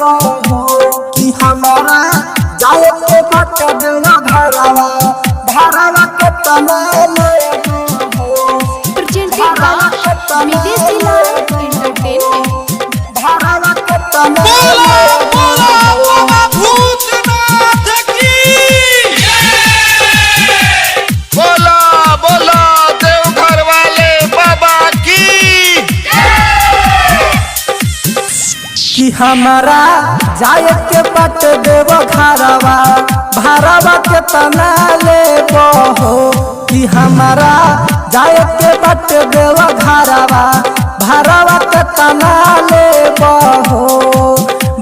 बहो कि हमारा जाए के बाटे देवा घरवा घरवा के तना ले बहो presented by Nitesh Lal Entertainment। घरवा के तना कि हमारा जाए के बट देव घरवा भरवा के तना ले बहो कि हमारा जाए के बट देव घरवा भरवा के तना ले बहो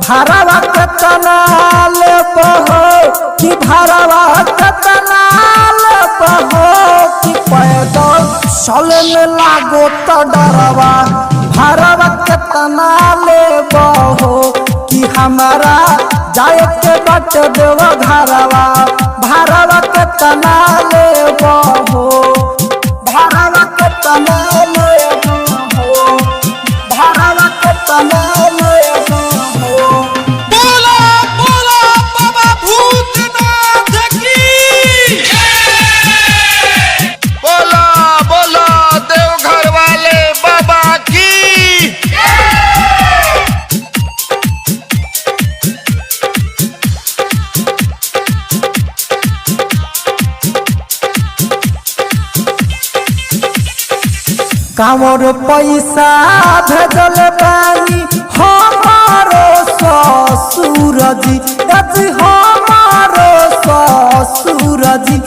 भरवा के तना ले बहो कि भरवा के तना ले बहो कि पैदल चले में लागो तो डरवा भरवा के तना ले बहो कि हमारा जाए के बट देव घरवा भरवा के तना ले बहो भरवा के तना ले बहो भरवा के तना ले बहो बोला बोला बाबा भूतनाथ की बोला बोला देवघर वाले बाबा की कामर पैसा भेजल बानी हमारो ससुर जी हमारो ससुर जी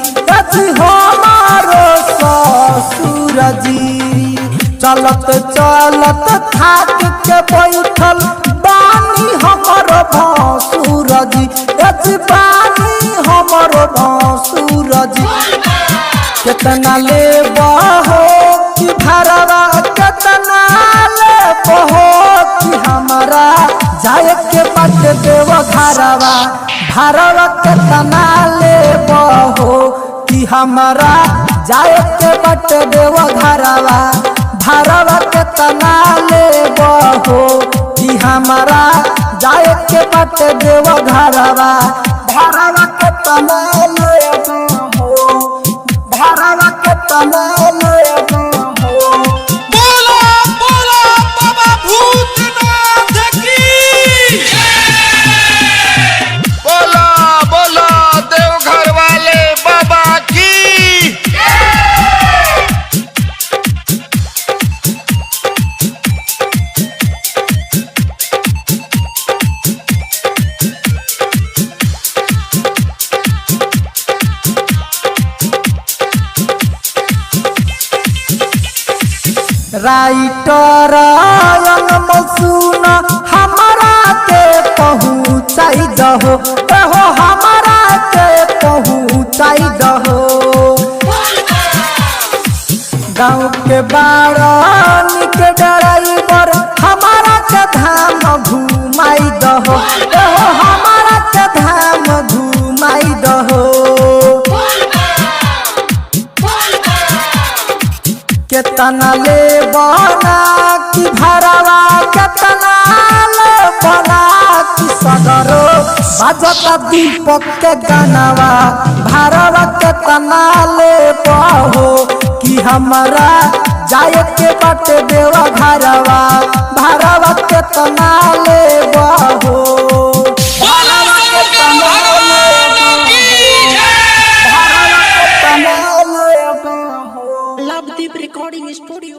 हमारो ससुर जी चलत चलत थाक के बैठल बानी हमरो भसुर जी बानी हमरो भसुर जी कितना ले बहो कि भरवा कितना ले बहो कि हमारा जाए के बट देव घरवा भरवा कितना ले बहो कि हमारा जाए के बट देव घरवा भरवा कितना ले बहो कि हमारा जाए के बट देव घरवा भरवा कितना ले बहो भरवा के तना ले बहो बोला बोला बाबा भूतनाथ की बोला बोला देवघर वाले बाबा की राइटर मसून हमारा के पहुँचाई दहो हो हमारा के पहुँचाई दहो गाँव के बारन के ड्राइवर हमारा के धाम घुमाई दहो हो हमारा के धाम घुमाई दहो कितना ले बना कि भरवा कितना ले बना कि सगरो बजता दीपक के गानवा भरवा कितना ले बहो कि हमारा जाए के बट देव घरवा भरवा कितना ले बहो भरवा कितना ले बहो Love Deep Recording Studio।